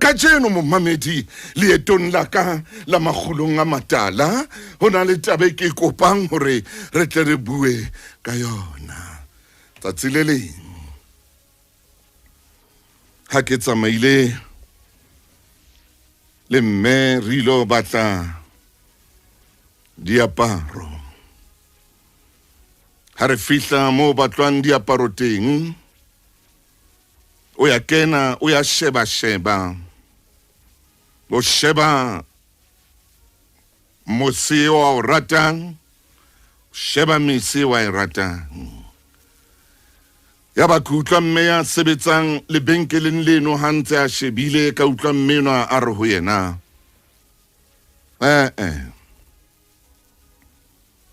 Kajeno momamedi leetong la ka la Makgulong A Matala ho na le taba e ke kopang hore re tle re bue ka yona. Tsatsi le leng ha ke tsamaile le mme re ilo batla diaparo. Ha re fihla mo batlwang diaparo teng, o ya kena o ya sheba o sheba mose wa o ratang, sheba mese wa e ratang. Ya ba ke utlwa mme ya sebetsang lebenkeleng leno ha ntse a shebile, ka utlwa mme enwa a re ho yena,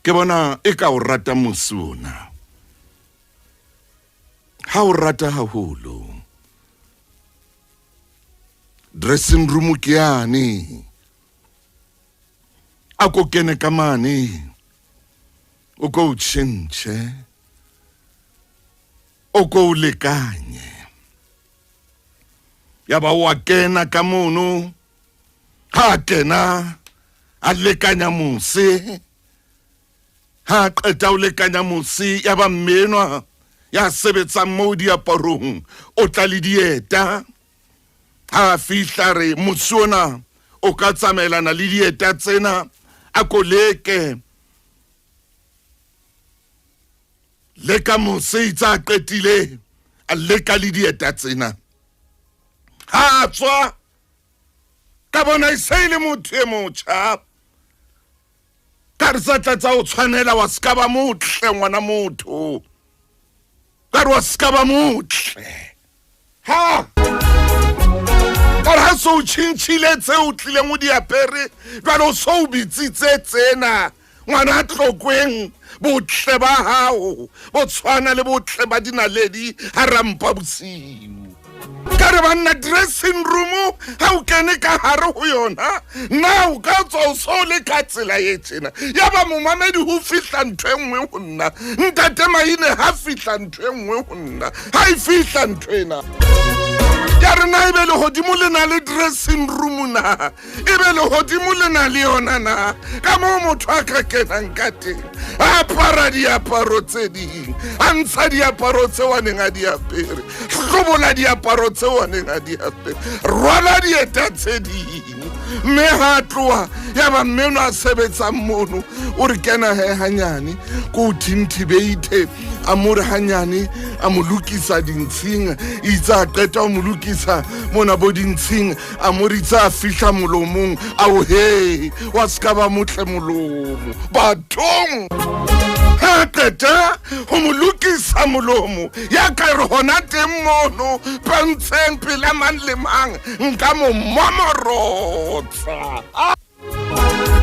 ke bona e ka o rata mose ona. Ha o rata haholo, dressing room ke yane, a ko kene ka mane o ko tjhentjhe, o ko lekanye. Ya ba wa kena ka mono, ha kena a lekanya mose, ha qeta o lekanya mose, ya ba mmenwa ya sebetsang mo diaparong o tla le dieta. Ha fihla re mosona o ka tsamaelana le dieta tsena, a ko leka mose itsa qetile a leka le dieta tsena. Ha tswa ka bona e se le motho e motjha, ka re sa tlatsa o tshwanela wa ska ba motle ngwana motho, ka re wa ska ba motle. Ha ha so tjhintjhile tseo tlileng o di apere, jwale o so o bitsitse tsena ngwana tlokweng. Botle ba hao bo tshwana le botle ba dinaledi ha rampa bosiu. Ka re banna dressing room ha o kene ka hare ho yona, na o ka tswa o so le ka tsela e tjena. Ya ba momamedi ho fihla ntho e nngwe ho nna, ntate Maine ha fihla ntho e nngwe ho nna, ha e fihla ntho ena. Ya re na ebe le hodimo le na le dressing room na, ebe le hodimo le na le yona na, ka mo motho a ka kenang ka teng, a apara diaparo tse ding, a ntsha diaparo tse wa neng a di apere, hlobola diaparo tse wa neng a di apere, rwala dieta tse ding. Mme ha tloha ya ba mmeno a sebetsang mono, o re kena he hanyane ko thinthibeithe, a mo re hanyane a mo lokisa dintshing, itsa a qeta o mo lokisa mona bo dintshing, a mo ritsa a fihla molomong, a o he wa ska ba motle molomo bathong. Ha qeta ho mo lokisa molomo, ya ka re hona teng mono pantsheng pela mang le mang, nka mo mamorotsa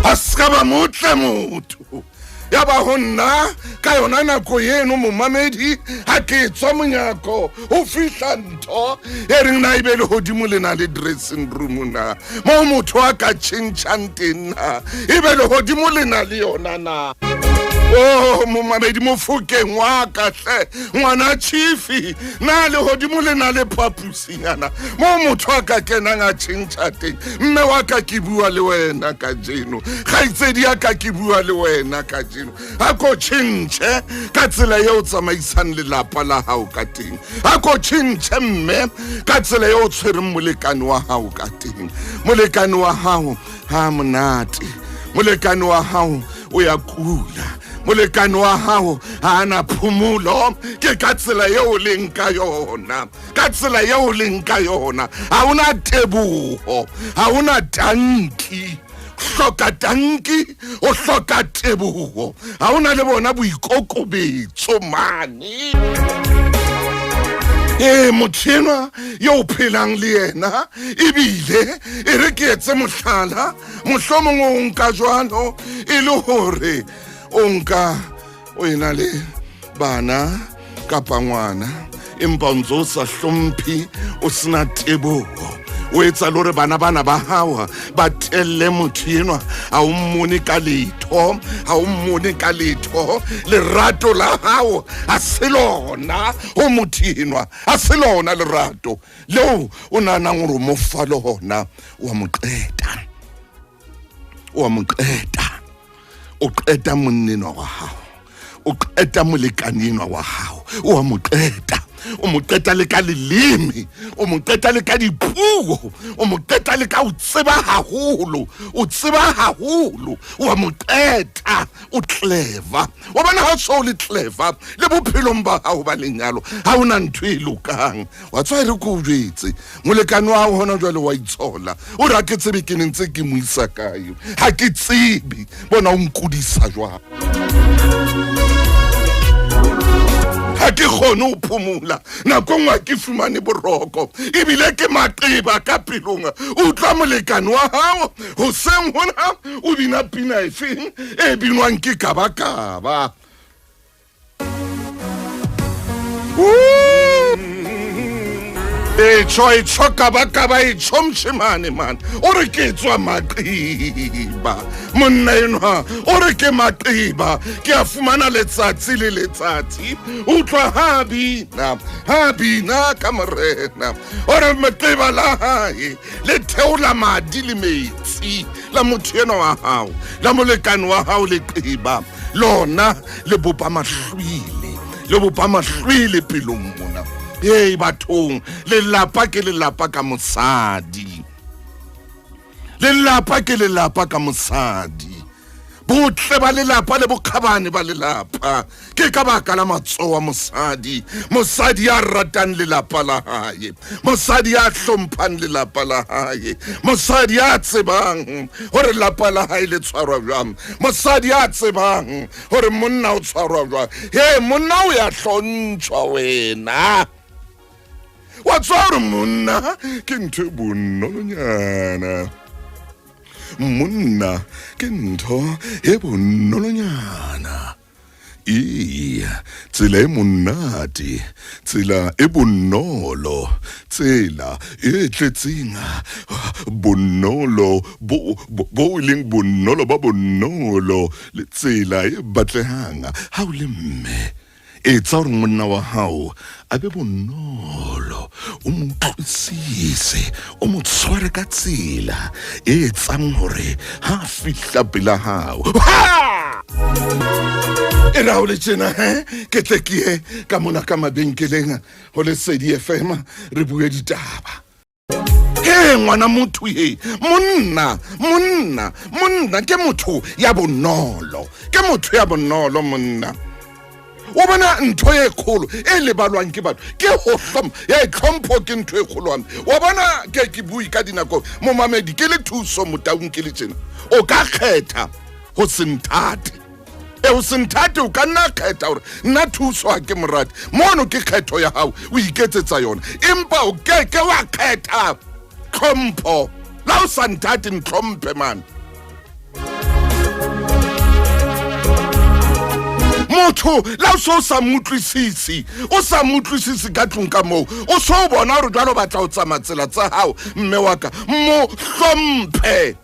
a ska ba motle motho. Ya ba ho nna ka yona nako eno momamedi, ha ke tswa monyako ho fihla ntho e reng na ibe le hodimo le na le dressing room na, mo motho a ka tjhentjhang teng na, ibe le hodimo le na le yona na. Oh momamedi mofokeng wa ka hle ngwana chifi, na le hodimo le na le phapusinyana mo motho a ka kenang a tjhentjha teng. Mme wa ka ke bua le wena ka jeno, kgaitsedi ya ka ke bua le wena ka jeno, ha ko tjhentjhe ka tsela eo tsamaisang lelapa la hao ka teng, ha ko tjhentjhe mme ka tsela eo tshwereng molekane wa hao ka teng. Molekane wa hao ha monate, molekane wa hao o ya kula, molekane wa hao ha ana phumulo, ke ka tsela eo leng ka yona, ka tsela eo leng ka yona. Ha una teboho, ha una tanki, hloka tanki o hloka teboho, ha una le bona boikokobetso mane. Motho yo phelang le yena ebile e re ke etse mohlala, mohlomong o nka jwalo e le hore o nka o ena le bana kapa ngwana, empa o ntso sa hlomphi, o sena teboho, o etsa le hore bana ba hao ba telle motho enwa ha o mmone ka letho lerato la hao a se lona o motho enwa a se lona lerato leo o nanang hore mo fa lona wa mo qeta o qeta monnenwa wa hao o qeta molekanenwa wa hao o mo qeta o mo qeta le ka leleme o mo qeta le ka dipuo o mo qeta le ka o tseba haholo o mo qeta o clever wa bona ha so le clever le bophelong ba hao ba lenyalo ha ona ntho e lokang wa tswa re go jwetse molekano wa hona jwale wa itshola o ra ke tsebe ke ntse ke mo isa kae ha ke tsebe bona o nkudisa jwa ha ke kgone ho phumula nako ngwa ke fumane boroko ebile ke maqeba ka pelong o tla molekano wa hao ho seng hona o bina pina efeng e binwang ke kabakaba Etsho kabakaba etsho mshemane man o re ke tswa maqeba monna enwa o re ke maqeba ke a fumana letsatsi le letsatsi o tla ha bina ka morena o re maqeba la hae le theola madi le metsi la motho enwa wa hao la molekane wa hao le qeba lona le bopa mahlwile pelong mona Hey bathong lelapa ke lelapa ka mosadi botle ba lelapa le bokhabane ba lelapa ke ka baka la matsoa mosadi ya ratang lelapa la hae mosadi ya hlomphang lelapa la hae mosadi ya tsebang hore lelapa la hae le tshwarwa jwang mosadi ya tsebang hore monna o tshwarwa jwang he monna o ya hlontshwa wena wa tswara monna ke ntho bonnolonyana monna ke ntho e bonnolonyana tsela e monate tsela e bonolo tsela e tletseng bonolo bo leng bonolo ba bonolo le tsela e batlehang ha o le mme etsa hore monna wa hao a be bonolo o mo utlwisise o mo tshware ka tsela e etsang hore ha fihla pela hao e ra o le tjena ke tle ke ye ka mona ka mabenkeleng ho le Sedi FM re bue ditaba ngwana motho monna ke motho ya bonolo monna o bona ntho e kholo e lebalwang ke batho ke ho hlompho ke ntho e kgolwane wa bona ke bui ka dinako mo mamedi ke le thuso motaung ke le tjena o ka kgetha ho senthate o senthate o ka nna kgetha hore nna thuso ha ke morati mono ke kgetho ya hao o iketsetsa yona empa o ke wa kgetha tlhompho la o senthate ntlhomphe man motho la o so sa mutlisisi ka tlong ka moo o so bona hore jwalo batla o tsamatsela tsa hao mme wa ka mo hlomphe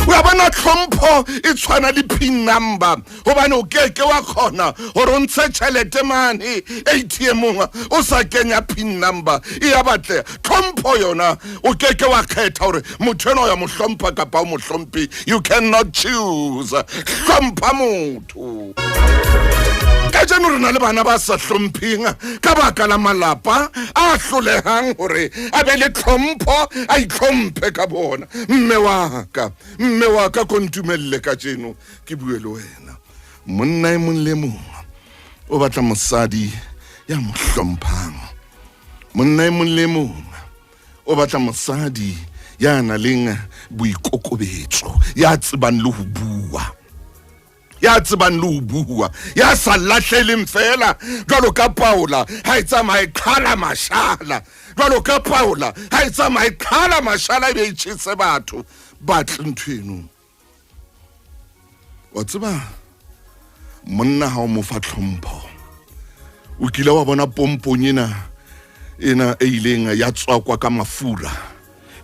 wa bona tlhompho e tshwana le pin number hobane o keke wa khona hore o ntshe tjhelete mane ATM-ong o sa kenya pin number e ya batle tlhompho yona o keke wa khetha hore motho eno ya mo hlompha kapa o mo hlomphe you cannot choose hlompha motho ka jeno re na le bana ba sa hlompheng ka baka la malapa a hlolehang hore a be le tlhompho a itlhomphe ka bona mme wa ka kontumelle ka jeno ke bue le wena monna e mong le mong o batla mosadi ya mo hlomphang monna e mong le mong o batla mosadi ya na leng boikokobetso ya tsebang le ho bua ya sa lahleleng fela jwalo ka Paula ha e tsamaye qhala mashala jwalo ka Paula ha e tsamaye qhala mashala e be e tshetse batho batle nthweno wa tseba monna ha o mo fa tlhompho o kile wa bona pomponyena ena e ileng ya tswakwa ka mafura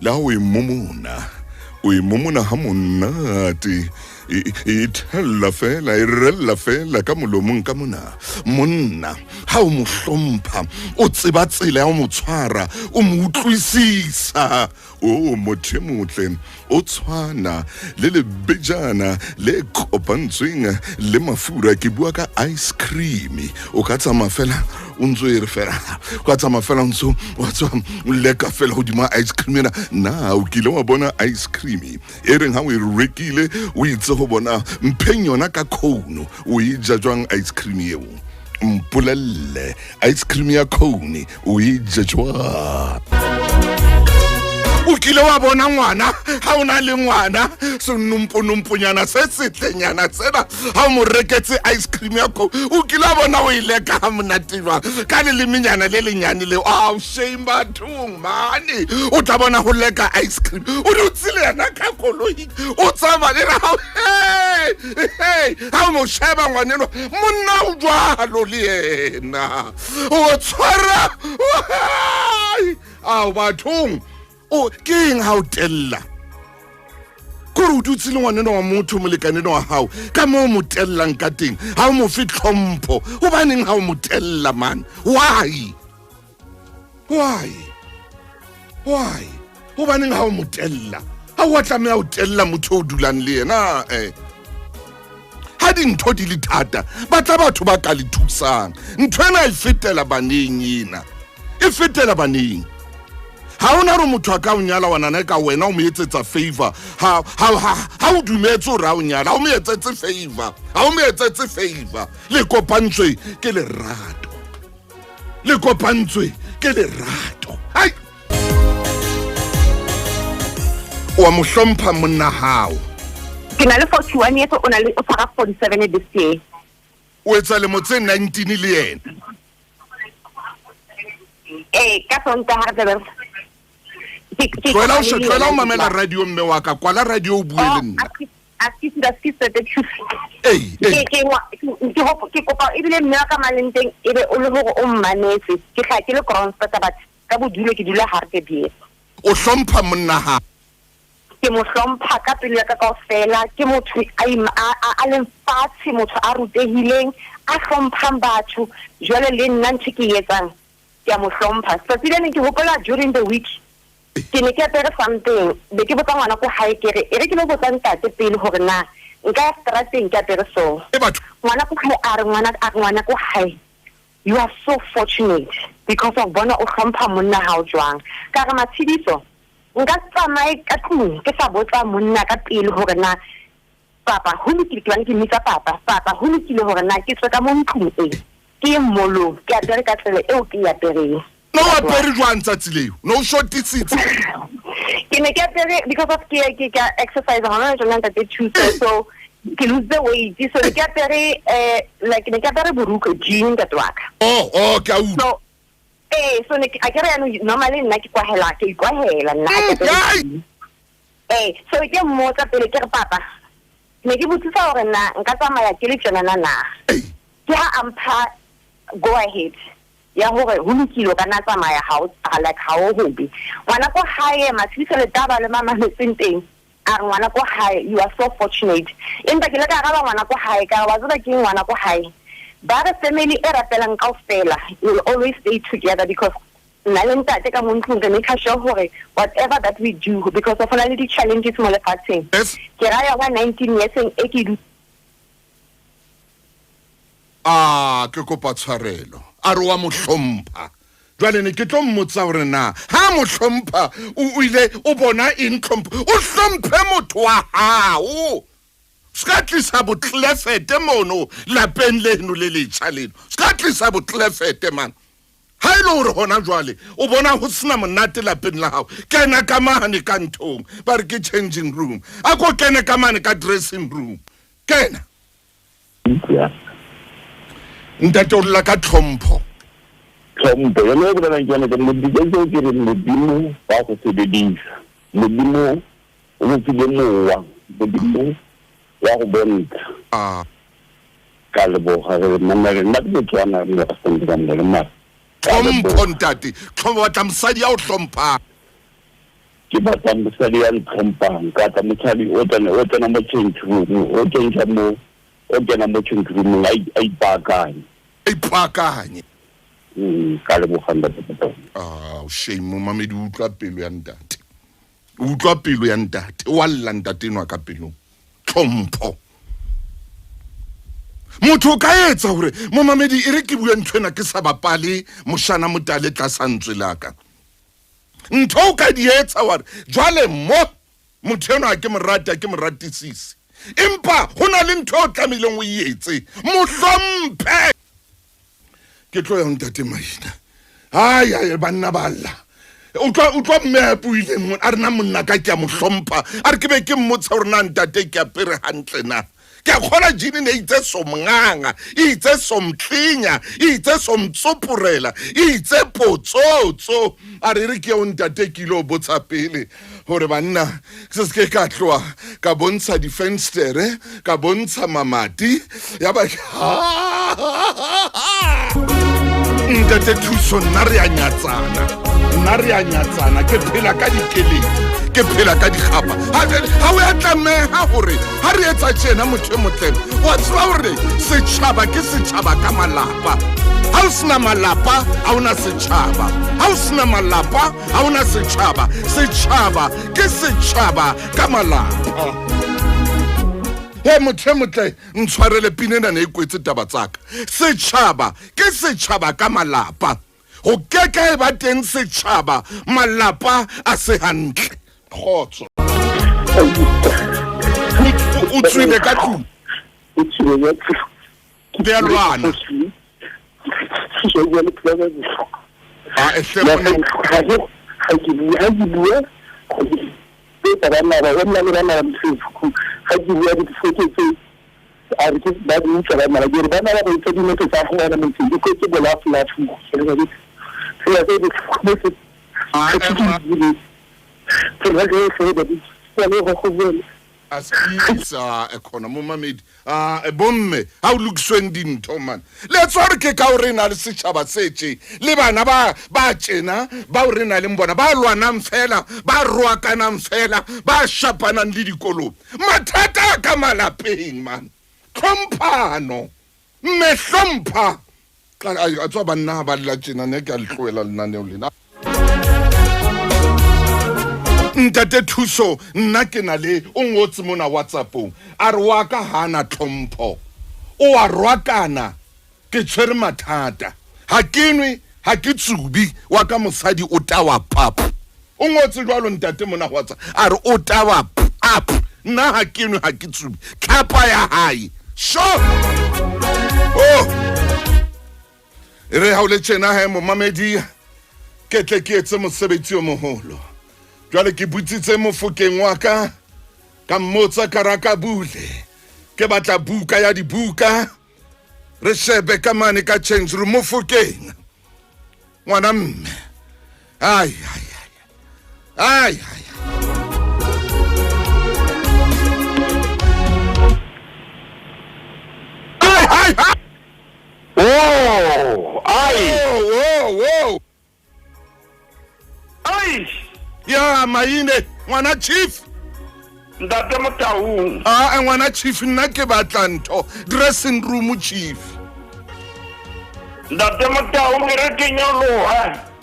la o imomona ha monate e thella fela e rella fela ka molomong ka monna ha o mo hlompha o tseba tsela ya o mo tshwara o mo utlwisisa o motho motle o tshwana le lebejana le kopantsweng le mafura ke bua ka ice cream o ka tsama fela o ntso e re fela ka tsama fela ntso wa tswa leka fela hodima ice cream na o kile wa bona ice cream e reng ha o e rekile o itse go bona mpheng yona ka cone o e jajwang ice cream eo mpolelle ice cream ya cone o e jajwa o kile wa bona ngwana ha ona le ngwana se nompunyana se setlenyana tsena ha o mo reketse ice cream ya cone o kile wa bona o ile ka monativa ka le minyana le lenyane le shame bathong mane o tla bona go leka ice cream o di utsile yana ka koloi o tsama le ra hey ha mo sheba ngwaneno monna o jwalo le yena o tshwara bathong o king ha o tella gore o dutse le ngwaneno wa motho molekaneno wa hao ka mo mo tellang ka teng ha o mo fe tlhompho o baneng ha o mo tella man why o baneng ha o mo tella ha o tlamea o tella motho o dulang le yena ha dintho di le thata ba tla batho ba ka le thusang ntwena e fetela baneng ena e fetela baneng ha ona re motho a ka o nyala wanana ka wena o mo etsetsa favor ha o dumetse o ra o nyala o mo etsetse favor ha o mo etsetse favor le kopantswe ke lerato hai wa mo hlompha monna hao ke na le 41 years o na le o tshwara 47 this year o etsa le motse 19 le yena ka sonta ha re Tloela o mamela radio mme wa ka kwala radio o bue le nna ke kopa ebile mme wa ka malenteng ebe o le gore o mmanetse ke tla ke le Kronstadt but ka bodulo ke dula Hartbeespoort o hlompha monna ha ke mo hlompha ka pele ka kaofela ke motho a leng fatshe motho a rutehileng a hlomphang batho jwale le nna ntse ke etsang ke mo hlompha so tsile ke hopola during the week ke ne ke apere something be ke botsa ngwana ko hae ke re e re ke lo botsa ntate pele hore na nka ya strateng ke apere so ngwana ko hae a re ngwana ko hae you are so fortunate because of bona o hlompha monna hao jwang ka re mathidiso nka tsamae ka tlung ke sa botsa monna ka pele hore na papa ho lokile ke bana ke mmitsa papa ho lokile hore na ke tswe ka mo ntlung ke mmolo ke apere ka tsela eo ke ya apereng no apere jwang tsatsile no shotisitse ke ne ke apere because of ke exercise hona jona ntate Tuesday so ke lose the weight so ke apere like ne ke apere buruko jean ka twaka ke a so so ne a ke re normally nna ke kwahela nna so ke mmotsa pele ke re papa ne ke botsisa hore na nka tsamaya ke le tsona na ke ha ampha go ahead ya hore ho lokile ka na tsamaya like ha o hobe ngwana ko hae mathisa le taba le mama le tsenteng a ngwana ko hae you are so fortunate empa ke le ka ga ngwana ko hae ka wa tsaba ke ngwana ko hae ba re family e rapelang kaofela will always stay together because nalenta te ka montlong ke make sure hore whatever that we do because of all the challenges mo le fatseng ke ra ya wa 19 years e ke ke kopa tshwarelo a re wa mo hlompha jwale ne ke tlo mmotsa hore na ha mo hlompha o ile o bona eng hlompha o hlomphe motho wa hao ska tlisa botlefete mono lapeng leno le letšha leno ska tlisa botlefete man ha ile hore hona jwale o bona ho sena monate lapeng la hao kena ka mane ka nthong ba re ke changing room a ko kene ka mane ka dressing room kena ntate o lla ka tlhompho yona go bona ke modimo ke re modimo ba go sebedisa modimo o mo tsile mowa modimo ya go bontsha ka le bo ga re nna ke tswana re ra sendela le mara Hlompho ntate, tlhomo batla mosadi ya o hlomphang. Ke batla mosadi ya ntlhompang ka tla mosadi o tsena mo change room o kena mo change room a ipakanye. Ipakanye. Ka lebogang ntate. Shame Momamedi o utlwa pelo ya ntate. O utlwa pelo ya ntate, o alla ntate nwa ka pelong. Hlompho. Motho ka etsa hore Momamedi e re ke bua ntwena ke sa bapale moshana motale tla santswe laka. Ntho ka di etsa wa jwale mo motho eno ke morata ke moratisisi. Empa hona le ntho o tlamileng o etse mo hlomphe. Ke tlo ya ntate Maina. Ai banna balla. Utlwa mme a puileng a rena monna ka ke a mo hlompha. A re ke be ke mmotsa hore na ntate ke apere hantle na. Ke a kgola jini ne itse somnganga, itse somtlinya, itse somtsopurela, itse potsotso. A re ke o ntate ke lo botsa pele hore banna se ke ka tloa ka bontsha difenstere, ka bontsha mamati, ya ba ntate thuso nna re a nyatsana ke phela ka dikeledi ke phela ka digapa ha o ya tlameha hore ha re etsa tjena motho e motleng wa tseba hore setjhaba ke setjhaba ka malapa ha o sena malapa ha ona setjhaba ha o sena malapa ha ona setjhaba ke setjhaba ka malapa. He motho motle ntshwarele pinena ne ikwetse taba tsaka. Setjhaba ke setjhaba ka malapa. Ho keke ba teng setjhaba malapa a se hantle. Khotso. O tswile ka tlung. O tswile ka tlung. Be a lwana. Asisa ekhona Momamedi bomme ha o lokisweng dintho man le tsore ke ka o rena le setjhaba setse le bana ba tjena ba o rena le mbona ba lwanang fela ba roakanang fela ba shapanang le dikolong mathata ka malapeng man tlhomphano mme hlompha a tswa banna ba la tjena ne ka hlwela lenaneo lena. Ntate thuso nna ke na le o ngotse mona WhatsAppong a re wa ka hana tlhompho o a rwakana ke tshwere mathata ha kenwe ha ke tsubi wa ka mosadi o tawa pap o ngotse jwalo ntate mona WhatsApp a re o tawa pap nna ha kenwe ha ke tsubi tlhapa ya hae sho re ha o le tjena ha Momamedi ke tle ke etse mosebetsi o moholo. Jwale ke butsitse mofokeng wa ka mmotsa karaka bule ke batla buka ya dibuka re shebe ka mane ka change room mofokeng ngwana mme ai ya Maine ngwana chief Ntate Motaung ngwana chief nna ke batla ntho dressing room chief. Ntate Motaung re ke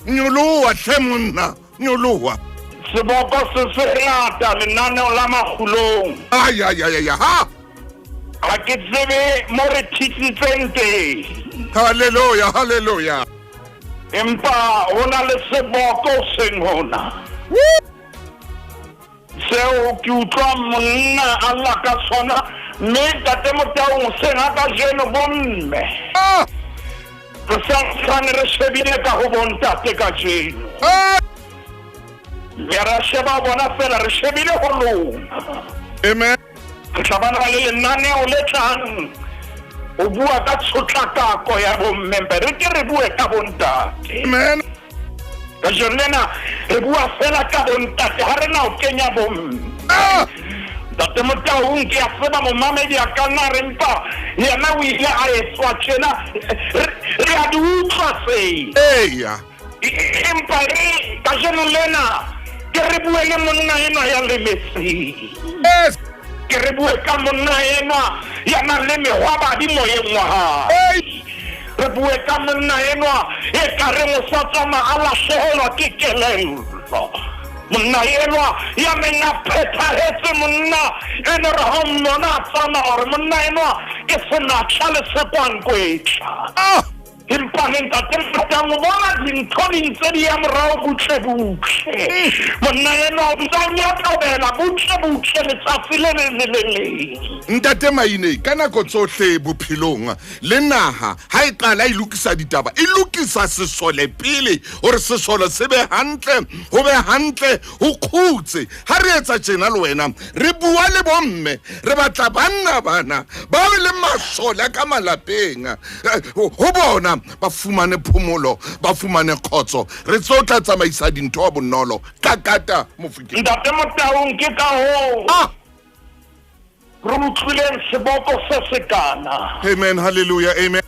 nyoloha hle monna nyoloha seboko se ngata lenaneo la Makgulong ha ke tsebe mo re thitsitseng teng. Hallelujah empa hona le seboko seng hona seo ke utlwa monna Allah ka sona mme Ntate Motaung se ngata jeno bomme re santsane re shebile ka ho bontate ka jeno ra sheba bona fela re shebile ho lona. Amen. Re tlabana le lenaneo le tlang o bua ka tshotlakako ya bomme re ke re bue ka bontate. Amen. Ka jolena re bua fela ka bontate ha re na o kenya bomme. Ntate Motaung ke a tseba Momamedi a ka nna re mpa yena o ile a etswa tjena re a di utlwa se eya empa ka jeno lena ke re bue le monna enwa ya lemetseng yes ke re bue ka monna enwa ya nang le mehwabadi moyeng wa hae re bue ka monna enwa e ka reng o sa tsamaya a lahlehelwa ke kelello monna enwa ya neng a phethahetse monna ene re ha mmona a tsamaya gore monna enwa ke senatla le sekwankwetla empa ntate motang o bona dintho di ntse di ya morao butle-butle monna enwa o ntse a nyatobela butle-butle letsatsi le le leng ntate Maine ka nako tsohle bophelong le naha ha e qala e lokisa ditaba e lokisa sesole pele hore sesole se be hantle ho be hantle ho khutse ha re etsa tjena le wena re bua le bomme re batla banna bana ba le masole ka malapeng ho bona ba fumane phomolo ba fumane khotso re tsotla tsamaisa dintho wa bonolo kakata Mofokeng ntate Motaung ke ka ho re utlwileng seboko se sekana amen hallelujah amen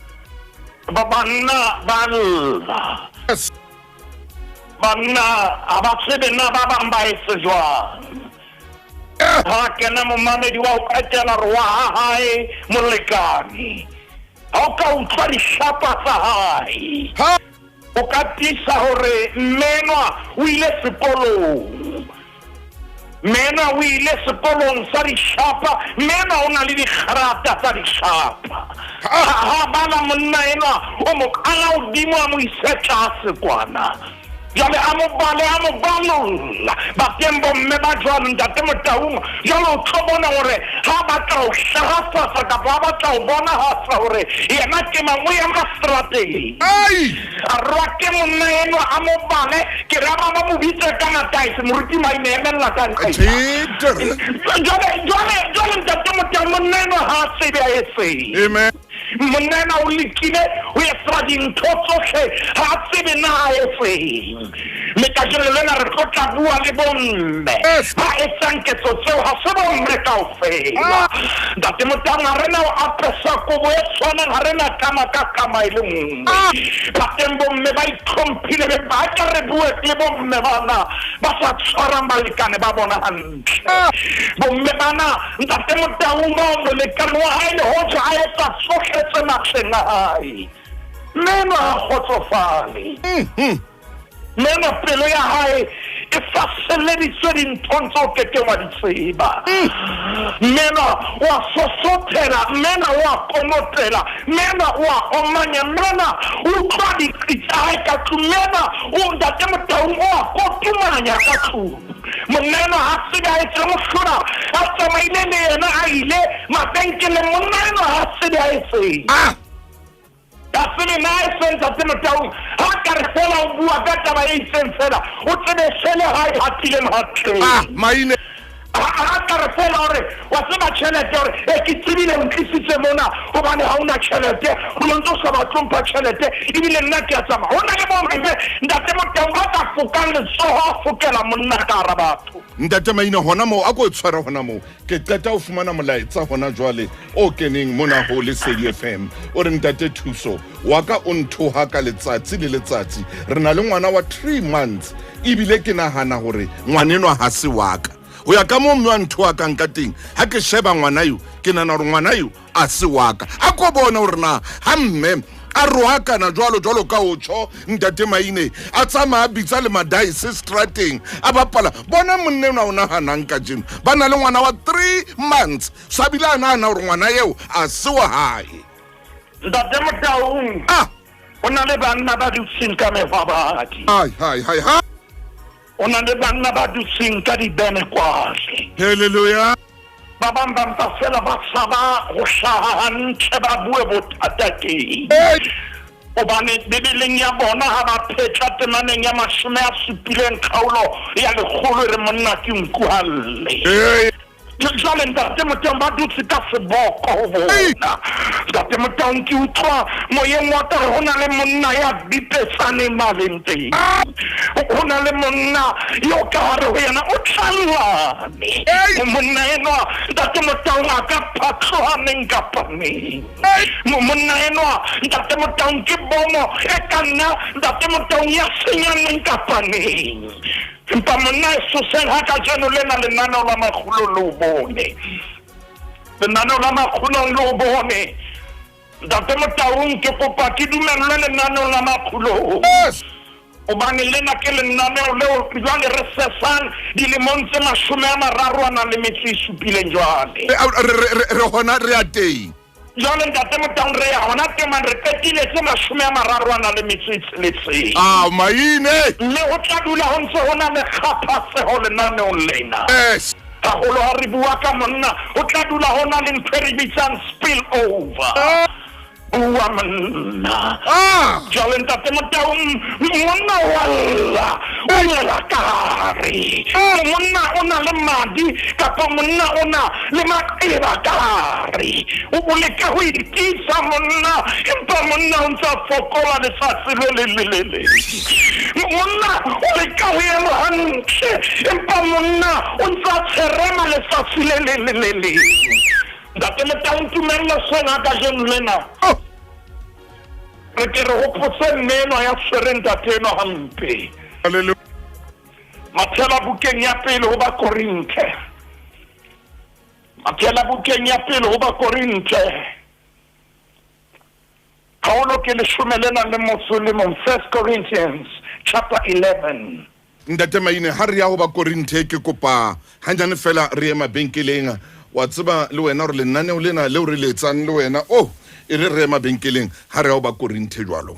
ba banna ba lla yes banna a ba tsebe na ba bang ba etse jwang ha kena momamedi wa o katela re wa hae molekane ha o ka utlwa dishapa tsa hae o ka tisa hore mmenwa o ile sekolong mena o ile sekolong sa dishapa mena o na le dikgarata tsa dishapa ha bana monna enwa o mo kala hodimo a mo isetla sekwana jale a mo balolla ba teng bomme ba jwalo ntate Motaung jalo o tlo bona hore ha ba tla o hlahafatsa kapa ha ba tla o bonahatsa hore yena ke mangwe ya mastrateng a rwake monna enwa a mo bale ke ra ba mo bitse ka mataise moruti Maine emella ka jale ntate Motaung monna enwa ha tsebe a etseng amen monna enwa o lekile ho etsa dintho tsohle ha tsebe na a etseng me ka jelo lena re tlotla bua le bomme ha etsang ketso tseo ha se bomme kaofela ntate Motaung ha rena o apesa kobo e tshwanang ha rena kama e le nngwe ba teng bomme ba itlhomphile ba ka re bue le bomme bana ba sa tshwarang balekane ba bona hantle bomme bana ntate Motaung ba molekane wa hae le hoja a etsa tsohle tse matleng a hae meno a kgotsofale meno pelo ya hae e faseleditswe dinthong tseo keke wa di tseba mena wa sosothela mena wa komotela mena wa omanya mena utlwa dikritsa hae ka tlung mena o ntate Motaung wa kotumanya ka tlung monena ha se ga etse mohlora a tsamaile le yena a ile mabenkele monena ha se ga etse Kasini na esenza tino Motaung haka resela ubua kata ba esensela utene sele hai hatile mhathe Maine haka resela ore wasema chelete ore ekitsibile unkisitse mona hobane ha una chelete ulonzo sa batlompa chelete ibile nna ke tsama hona le bombe ntate Motaung ba ta fukang so fukela monna ka ra batho ntate Maine hona mo a go tshwara hona mo ke qeta o fumana molaetsa hona jwale o keneng mona ho le FM o re ntate Thuso wa ka o nthoha ka letsatsi le letsatsi re na le ngwana wa 3 months ibile ke nahana hore ngwanenwa ha se wa ka o ya ka mo mme wa nthoha ka nka teng ha ke sheba ngwana yo ke nana hore ngwana yo a se wa ka a go bona hore na ha mme a rohakana jwalo ka otsho ntate Maine a tsamaya bitsa le madaise strateng a bapala bona monnena o nahanang ka jeno ba na le ngwana wa 3 months sabila a nahana hore ngwana eo a se wa hae ntate Motaung o na le banna ba dutseng ka mefabadi hai o na le banna ba dutseng ka dibene kwase hallelujah ba bang ba mpa fela ba saba go hlaha hantle ba bue bothata ke obane bibeleng ya bona ha ba phetla temaneng ya 70 kgaolo ya lekgolo re monna ke nkuhalle jwale ntate Motang ba dutse ka seboko ho bona ntate Motang ke utlwa moyeng wa ka ho na le monna ya bipetsane maleng teng ho na le monna yo ka re ho yena o tlallane monna enwa ntate Motang a ka phatlohaneng kapa neng monna enwa ntate Motang ke bomo e ka nna ntate Motang ya senyaneng kapa neng empa monna e suseng ha ka jeno lena lenaneo la Makgulong le o bone lenaneo la Makgulong le o bone ntate Motang ke kopa ke dumellwe lenaneo la Makgulong hobane lena ke lenaneo leo jwale re sesang dilemong tse 37 jwale re hona re a teng jwale ntate Motang re ya hona teman re qetile tse 36 maine mme ho tla dula ho ntse ho na le kgaphatseho lenaneong lena haholo ha re bua ka monna ho tla dula ho na le ntho e re bitsang spill over bua monna jwale ntate Motang monna walla o lela kare monna o na le madi kapa monna o na le maqeba kare o leka ho itisa monna empa monna o ntsa fokola lefatshe le monna o leka ho ema hantle empa monna o ntsa tshwerema lefatshe le ntate Motang tumella sena ka jeno lena re ke re hopotse neno ya tshwereng ntate enwa hampe Mathela bukeng ya pele ho Bakorinthe Mathela bukeng ya pele ho Bakorinthe Paulo ke 11 Corinthians chapter 11 ntate maine ha re ya ho Bakorinthe ke kopa hanjane fela re ema benkeleng wa tseba le wena re lenaneo lena le re letsang le wena e re ema benkeleng ha re ya ho Bakorinthe jwalo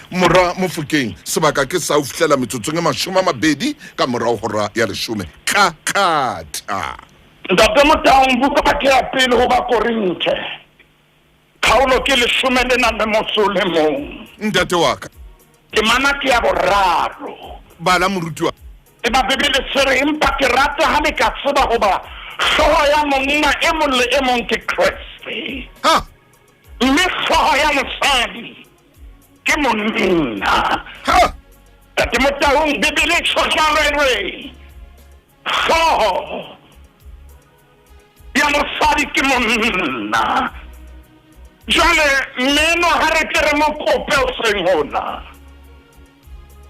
mora mofukeng sebaka ke sa o fihlela metsotsong e 20 ka mora hora ya 10 kakata ntate Motang buka ke ya pele ho Bakorinthe Paulo ke 11 ntate wa ka ke mana ke ya boraro bala moruti wa e ba bebele sere empa ke rata ha le ka tseba hoba hloho ya monna e mong le e mong ke Kriste mme hloho ya mosadi ke monna ntate Motang bebele tshwalwe hloho ya mosadi ke monna jwale neno ha re ke re mo kope o seng hona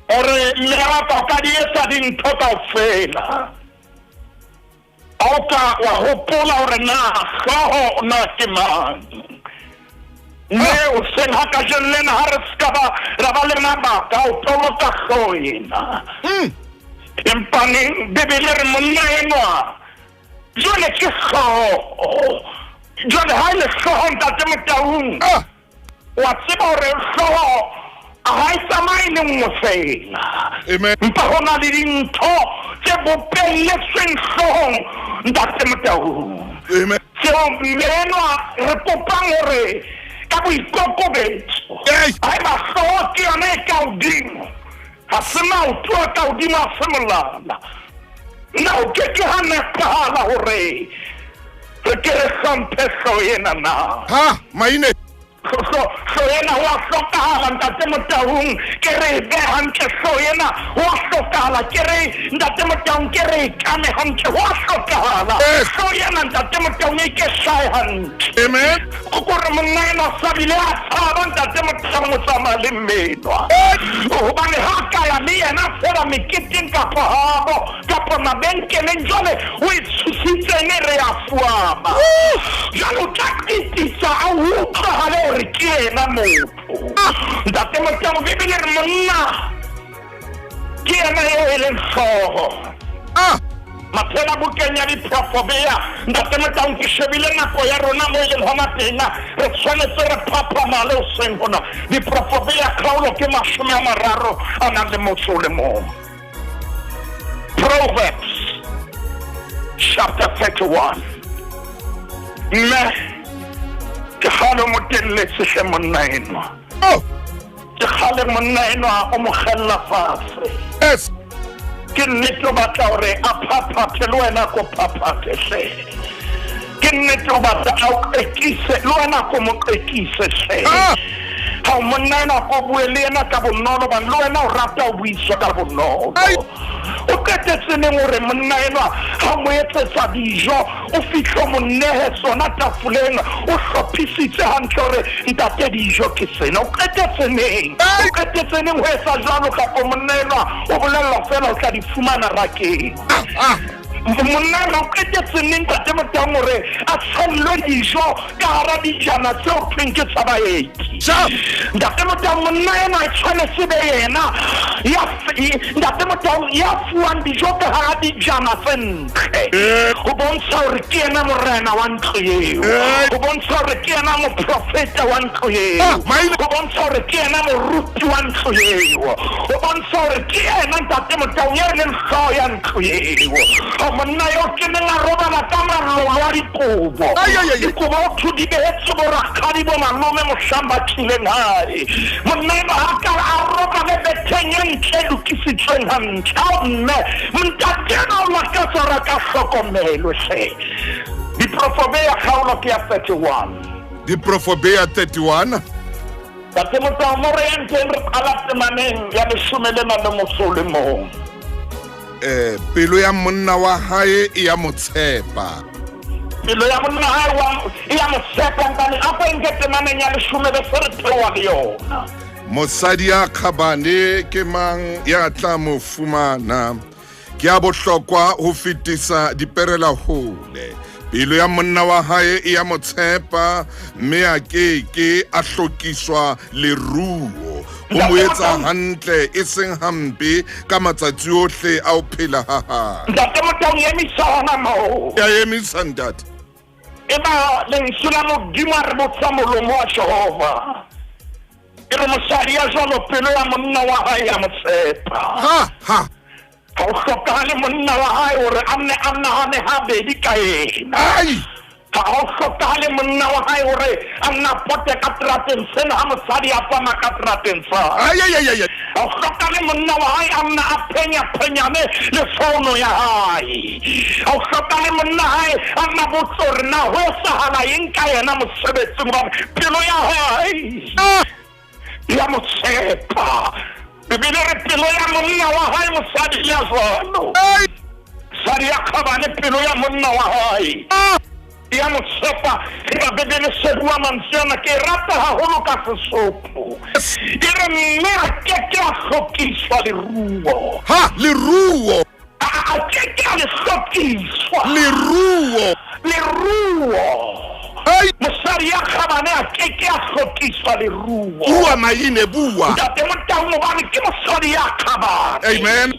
ore lera ka di etsa dintho kaofela oka wa hopola hore na hloho na ke mang mme o seng ha ka jelena ha re ska ba ra ba le mabaka o toloka hloho ena empaneng bebele re monna enwa jwale ke hloho jwale ha le hloho ntate Motang wa tseba hore hloho ha e tsamaye le nngwe fela mpa ho na le dintho tse bopelletsweng hlohong ntate Motang tseo menwa re kopang hore ka boikokobetso ha eba hloho ke yona e ka hodimo ha se maoto a ka hodimo a se molala na o ke ha nepahala hore re ke re hlomphe hloho ena na maine so yena wa hlokahala ntate Motang ke re be hantle so yena wa hlokahala ke re ntate Motang ke re kame hantle wa hlokahala so yena ntate Motang ke shai hantle amen o gore monna ena sabile a tsaba ntate Motang o tsamaya le mmenwa hobane ha ka ya le yena fela meketeng kapa habo kapa mabenkeleng jwale o itshusitseng re a fuama jwale o tla kitisa a utlwahale hore ke ena motho ntate Motang bebele re monna ke ena eo e leng hloho Mathela bukeng ya diprofobea ntate Motang ke shebile nako ya rona mo e leng hona teng re tshwanetse re phaphamale o seng hona diprofobea Paulo ke 30 a nang le motho le mong Proverbs chapter 31. Mme ke gale mo teletse hle monna enwa. Oh, Ke gale monna enwa o mo gella fatshe. yes. Ke nnete o batla hore a phaphathe le wena ko phaphathe hle. Ke nnete o batla a o qekise le wena ko mo qekise hle. Ah. Ha monna enwa ko bue le yena ka bonolo ba le wena o rata o buiswa ka bonolo. Ai. O qetetse neng hore monna enwa ha mo etsetsa dijo o fitlho mo nehe sona tafoleng o hlophisitse hantle hore ntate dijo ke sena. O qetetse neng ho etsa jwalo kapa monna enwa o bolella fela o tla di fumana rakeng. Monna enwa o qetetse neng ntate Motang hore a tshellwe dijo ka hara dijana tse ho thweng ke tsa baeti. Ntate Motang monna enwa e tshwanetse be yena ntate Motang ya fuwang dijo ka hara dijana tse ntle. Ho bontsha hore ke yena morena wa ntlo eo. Ho bontsha hore ke yena moprofeta wa ntlo eo. Ho bontsha hore ke yena moruti wa ntlo eo. Ho bontsha hore ke yena ntate Motang ya leng hlooho ya ntlo eo. Monna yo ke neng a robala ka malolo a dikobo. Dikobo ho thwe di behetse borakgadi bo malome mohlang ba tlileng hae. Monna enwa ha ka a robale betheng e ntle e lokisitsweng hantle. Mme ntate enwa o lakatsa hore a ka hlokomelwe hle. Diprofobea kgaolo ke ya 31. Diprofobea 31. Ntate Motang mo re entseng re qala temaneng ya 11 pelo ya monna wa hae e ya motshepa. Pelo ya monna hae e ya motshepa ntane a ko nke temaneng ya 10 be se re theoha le yona. Mosadi ya khabane ke mang ya tla mo fumana? Ke a bohlokwa ho fetisa diperela hole. Pelo ya monna wa hae e ya motshepa mme a ke a hlokiswa leruo. Ho mo etsa hantle e seng hampe ka matsatsi ohle a o phela ha ha. Ntate Motang emisa hona moo. Ya emisa ntate. Eba lentswe la Modimo re botsa molomo wa Jehova. E re mosadi ya jwalo pelo ya monna wa hae ya motshepa. Ha. Ha o hlokahale monna wa hae hore a nne a nahane habedi ka yena. Ai. Ha o hlokahale monna wa hae hore a nna pote ka terateng sena ha mosadi a fana ka terateng sa. Ai. Ha o hlokahale monna wa hae a nna a phenya-phenyane le fono ya hae. Ha o hlokahale monna hae a nna botse hore na ho etsahala eng ka yena mosebetsing hobane pelo ya hae ya motshepa. Bibele re pelo ya monna wa hae mosadi ya jwalo. Mosadi ya khabane pelo ya monna wa hae ya motshepa. Eba Bibele se bua mantsana ke rata haholo ka Sesotho. E re mme a keke a hlokiswa leruo. Ha, leruo. A keke a le hlokiswa leruo. Mosadi ya khabane a keke a hlokiswa leruo. Bua maine bua. Ntate Motang hobane ke mosadi ya khabane. Amen.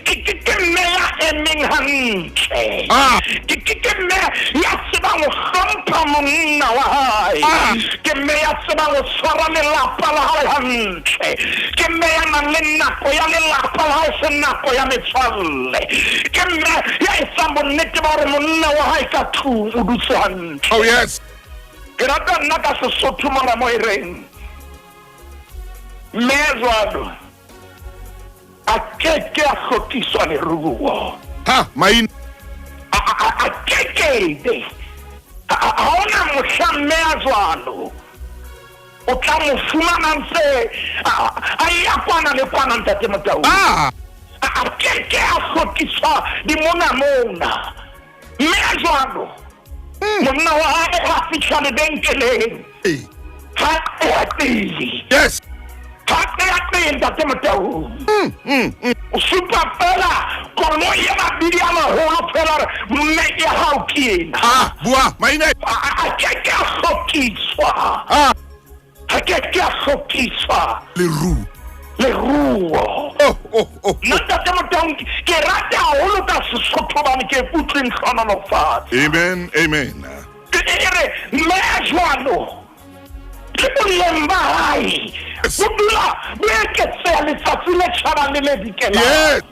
Ke mme ya emeng hantle. Ke mme ya tsebang ho hlompha monna wa hae. Ke mme ya tsebang ho tshwara lelapa la hae hantle. Ke mme ya nang le nako ya lelapa la hae se nako ya metswalle. Ke mme ya etsang bonnete ba hore monna wa hae ka tlung o dutse hantle. Oh yes. Ke rata nna ka Sesotho mona mo e reng mme jwalo a keke a hlokiswa leruo. Ha, maine. A kekebe ha ona mohlang mme a jwalo o tla mo fumana ntse a ya kwana le kwana ntate Motang. A keke a hlokiswa di mona mme jwalo monna wa hae ha fihla lebenkeleng ha e tile. Yes. Ntate Motang o supa fela koloi ya mabidi a maholo fela mme ya hao ke ena. Bua maine. A keke a hlokiswa. A keke a hlokiswa leruo. Ntate Motang ke rata haholo ka Sesotho hobane ke utlwe ntlhonono fatshe. Amen. E re mme jwalo ke boleng ba hae bo dula bo eketseha letsatsi le tjhabang le le dikelang.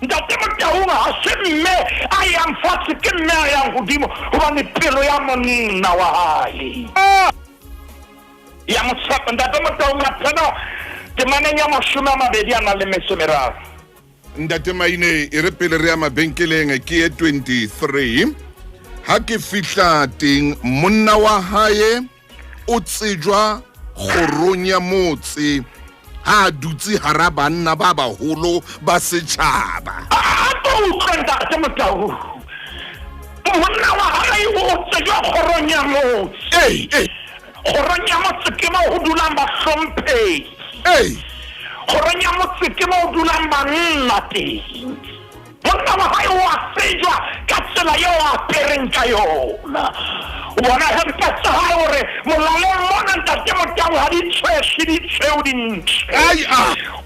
ntate Motaung ha se mme a yang fatshe ke mme a yang godimo hobane pelo ya monna wa hae ya motshepa ntate Motaung a phela temaneng ya 20 Ntate Maine e re pele re ya mabenkeleng ke 23 ha ke fihla teng monna wa hae o tsejwa kgorong ya motse ha dutse hara banna ba baholo ba setjhaba ntate Motaung monna wa hae o tsejwa kgorong ya motse kgorong ya motse ke mo ho dulang ba hlomphehi kgorong ya motse ke mo ho dulang banna teng monna wa hae wa tsejwa ka tsela eo a apereng ka yona bona hempa tsa hae hore molaleng mona ntate Motaung ha di tshweu dintle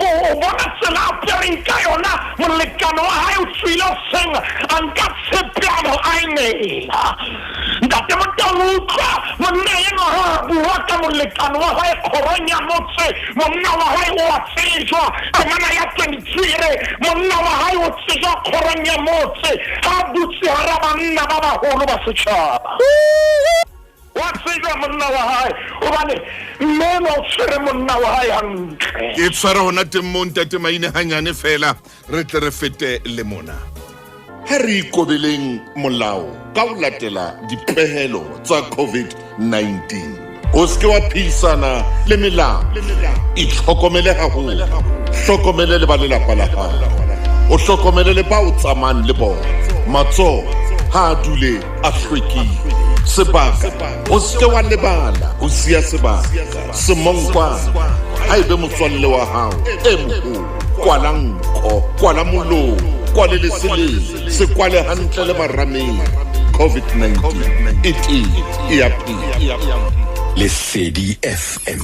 o bona tsela a apereng ka yona molekano wa hae o tswile seng a nka tshepiano a emela ntate Motaung o utlwa monna eno ha bua ka molekano wa hae kgorong ya motse monna wa hae o a tsejwa temana ya 23 monna wa hae o tsejwa kgorong ya motse ha dutse hara banna ba baholo ba setjhaba wa tsejwa monna wa hae hobane mme o tshwere monna wa hae hantle e tshwara hona teng mo ntate Maine hanyane fela re tle re fete le mona ha re ikobeleng molao ka ho latela dipehelo tsa COVID-19 o se ke wa phisana le melao itlhokomele haholo hlokomele le ba lelapa la hao o hlokomele le ba o tsamayang le bona matsoho ha dule a hlwekile sebaka o se ke wa lebala ho siya sebaka semonkwana ha ebe motswalle wa hao e moholo kwala nko kwala molomo kwale leseleng se kwale hantle le marameng COVID-19 e ya phela Lesedi FM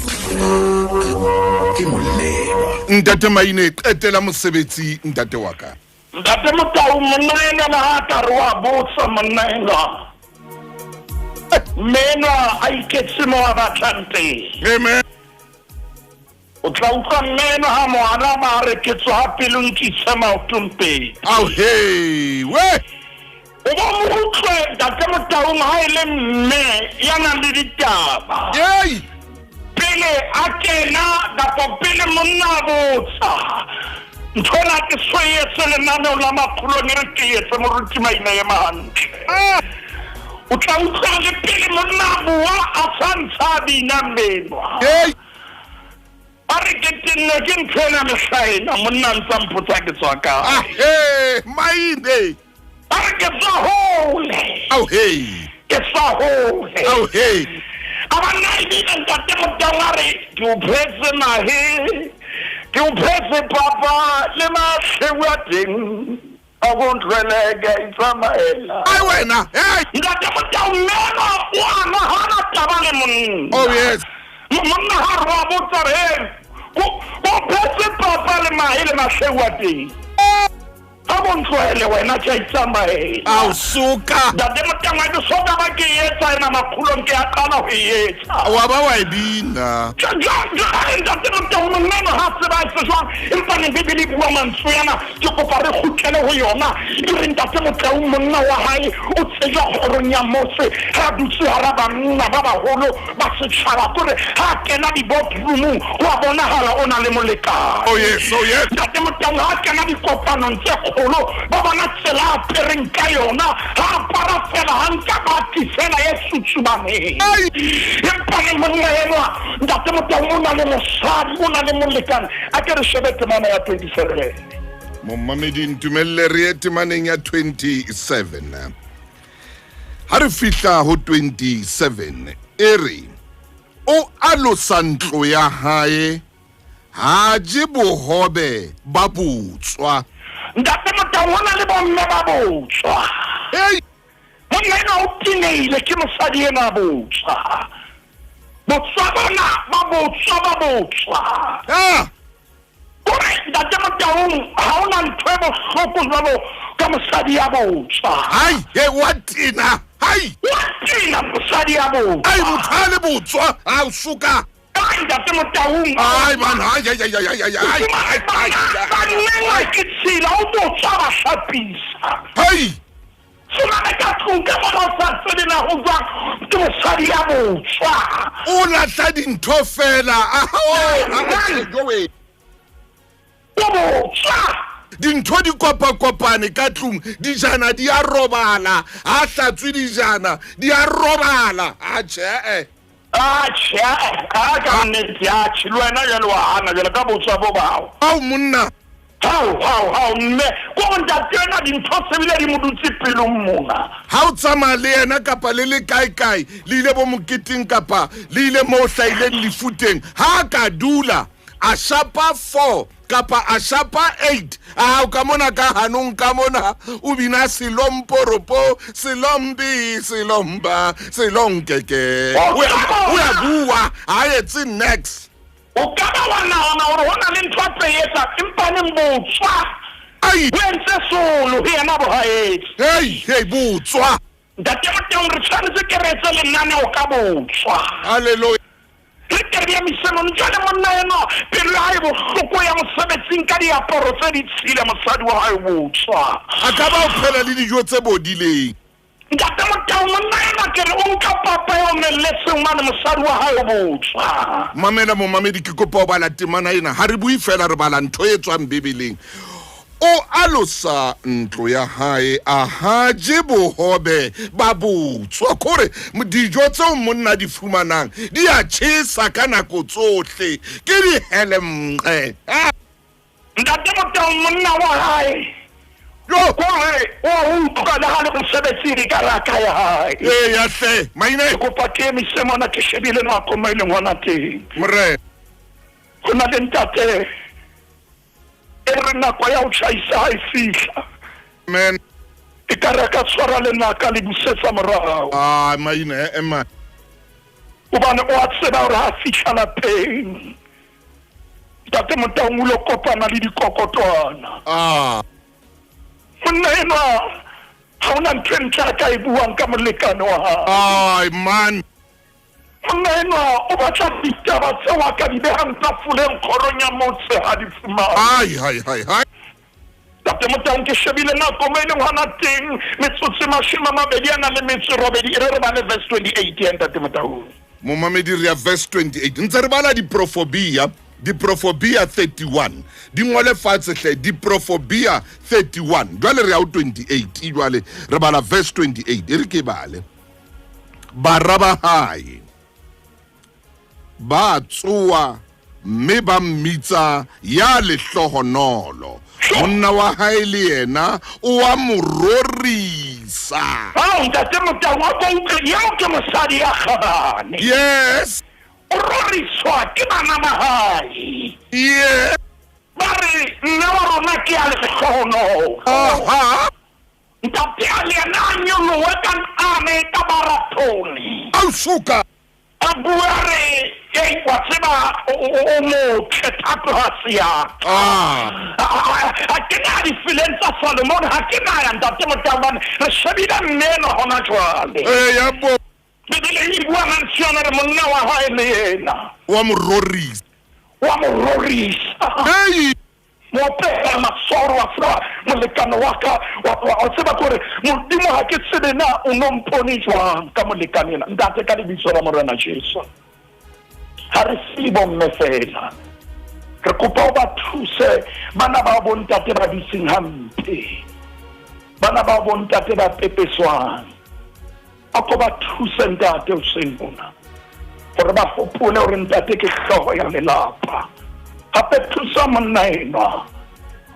ke moleba ntate Maine qetela mosebetsi ntate wa ka ntate Motaung monna ena na ha ka re wa botsa monna ena mena a iketse mo a batlante amen o tla utlwa mena ha moana ba re ke tswa pele nkitse maotong pedi au hey we o ba mo utlwe ntate Motaung ha ile mme ya nang le ditaba yey pele a kena kapo pele monna a botsa nthola ke swetse lenaneo la Makgulong re ke etse moruti Maina ya mahantle o tla utlwa le pele monna a bua a santsha bina mmenwa hey a re ke tenne ke nthwena mehlaena monna ntsa mpotsa ke tswa ka hey Maine a re ke tswa hole au hey ke tswa hole au hey abana ibile ntate Motaung a re ke o phetse mahe ke o phetse papa le mahlehu a teng a go ntlweleke itsamaela ai wena hey ntate Motaung mena o anahana taba le monna oh yes monna ha re wa botsa re o phetse papa le mahe le mahlehu a teng a go ntlwele wena tja itsamaela au suka ntate Motaung a di soka ba ke etsa ena Makgulong ke a qala ho etsa wa ba wa dina ntate Motaung monna ha tseba se jwang empa ne Bibele bua mantswe yana ke kopa re kgutlele ho yona e re ntate Motaung monna wa hae o tsejwa kgorong ya motse ha dutse hara banna ba baholo ba setjhaba kore ha kena di-boardroom wa bonahala o na le molekane oh yes ntate Motaung ha kena dikopanong tse kgolo ba bona tsela a pereng ka yona ha para fela ha nka bati fela e sutsubaneng empa le monna enwa ntate Motaung o na le mosadi o na le molekane a ke re shebe temana ya 27 Mommamedi ntumelle re ye temaneng ya 27 ha re fihla ho 27 e re o alosa ntlo ya hae ha je bohobe ba butswa ntate Motaung o na le bomme ba botswa hey monna ena o tineile ke mosadi ena a botswa botswa bona ba botswa kore ntate Motaung ha o na ntho e bohloko jwalo ka mosadi ya botswa hai he watina hai watina mosadi ya botswa ai mothale botswa au suka ntate Motaung. Ai man, ai. Banna ke tsela o mo tsara shapisa. Hey! Sona ka tluka mo sa tsena ho tswa ke mosadi ya botswa. O lahla dintho fela. Go away. Botswa. Dintho di kopane ka tlung, dijana di a robala, ha hlatswe dijana di a robala. Tjhe. Ka nnete ya tshilwena jalo wa hana jalo ka botswa bo bao. Ao monna. How mme ko ntatena dintho se bile di modutse pelong mona. Ha o tsamaya le yena kapa le kae le ile bo moketing kapa le ile mo hlaileng lefuteng, ha ka dula a shapa 4 kapa a shapa 8, o ka mona ka hanong ka mona o bina selomporopo selomba selonkeke o ya bua ha etse next. O ka ba wa naona hore hona le ntho tse etsa empaneng botswa. Ai Wentse solo he na bo haetse. hey botswa. Ntate Motaung re tshwanetse ke re etse lenane o ka botswa. Hallelujah. Re ke re misemo njale monna eno pele ha e bohloko ya mosebetsing ka diaparo tse di tshile mosadi wa hae botswa. A ka ba o phela le dijo tse bodileng. Ntate Motaung monna eno ke re o nka papa yo melletseng mane mosadi wa hae botswa. Mamela mo mamedi ke kopa o bala temana ena ha re bui fela re bala ntho e tswang bebeleng. O alosa ntlo ya hae a haje bohobe ba botswa kore dijo tseo monna di fumanang di a tjhesa ka nako tsohle ke di helemnqe. Ntate Motaung monna wa hae Yo kore o utlwa le ha le mosebetsi di karaka ya hae. ya hle maine Ko pa ke misemo na ke shebile nako mo ile ngwana teng. mre Go na le ntate re nako ya o tšhaisa ha e fihla man e ka re ka tshwara le naka le busetsa morao maine ema gobane o a tseba gore ha fihla lapeng ntate Motaung o lo kopana le dikokotwana monna eno ha ona ntho e ntle a ka e buang ka molekane wa gae ai man monna eno o batla ditaba tseo a ka di behang tafoleng kgorong ya motse ha di fumane hai Ntate Motaung ke shebile nako mo ile ngwana teng metsotso 28 e re ba le verse 28 ya Ntate Motaung. mo mamedi re ya verse 28 ntse re bala diprofobia 31 di ngole fatshe hle diprofobia 31 jwale re ya 28 jwale re bala verse 28 e re ke bale baraba hae ba tsoa mme ba mmitsa ya lehlohonolo monna wa hae le yena o a mororisa. Ntate Motaung wa go utlwe yeo ke mosadi ya kgabane Yes o roriswa ke bana ba hae yes ba re nna wa rona ke a lehlohonolo ntate a le yena a nyolohe ka ane ka baratoni au suka a bua re wa tseba o motle thato ha se yaka ha ke na di-feelings tsa Solomon ha ke na ya Ntate Motaung re shebile mmeno hona jwale ya bo bebele e bua mantsiona re monna wa hae le yena wa mororisa hey mo pela masoro wa fra molekano wa ka wa tseba gore modimo ha ke tsebe na o nompone jwang ka molekane ena ntate ka lebitso la morena Jesu ha re sibo mme fela re kopa o ba thuse bana ba bontate ba ditseng hampe bana ba bontate ba pepeswang a ko ba thuse ntate o seng bona gore ba hopole gore ntate ke hlogo ya lelapa hape thusa monna ena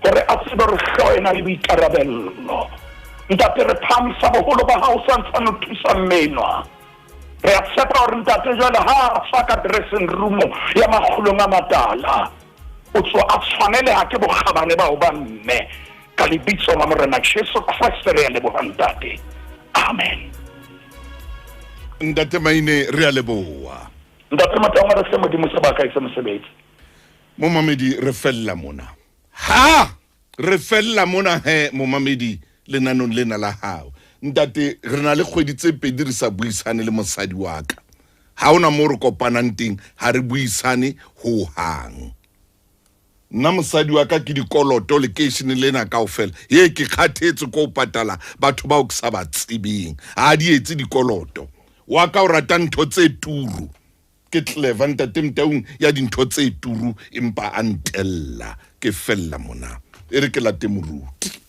gore a tsebe re hlogo ena le boikarabello ntate re phamisa boholo ba hao santsane o thusa mmenwa re a tshepa gore ntate jwale ha a tswa ka dressing room ya Makgulong A Matala o tswa a tshwaneleha ke bokgabane bao ba mme ka lebitso la morena Jesu Kriste re a leboha ntate amen. ntate maine re a leboa Ntate Motaung re se modimo sebaka e se mosebetsi mo mamedi re fella mona ha re fella mona he mo mamedi lenanong lena la hao ntate re na le kgwedi tse pedi re sa buisane le mosadi wa ka ha ona mo re kopanang teng ha re buisane ho hang nna mosadi wa ka ke dikoloto lekeishene lena kaofela ye ke kgathetse ko patala batho ba o ke sa ba tsebeng ha di etse dikoloto wa ka o rata ntho tse turu ke clever ntate Mtaung ya dintho tse turu empa a ntella ke fella mona e re ke late moruti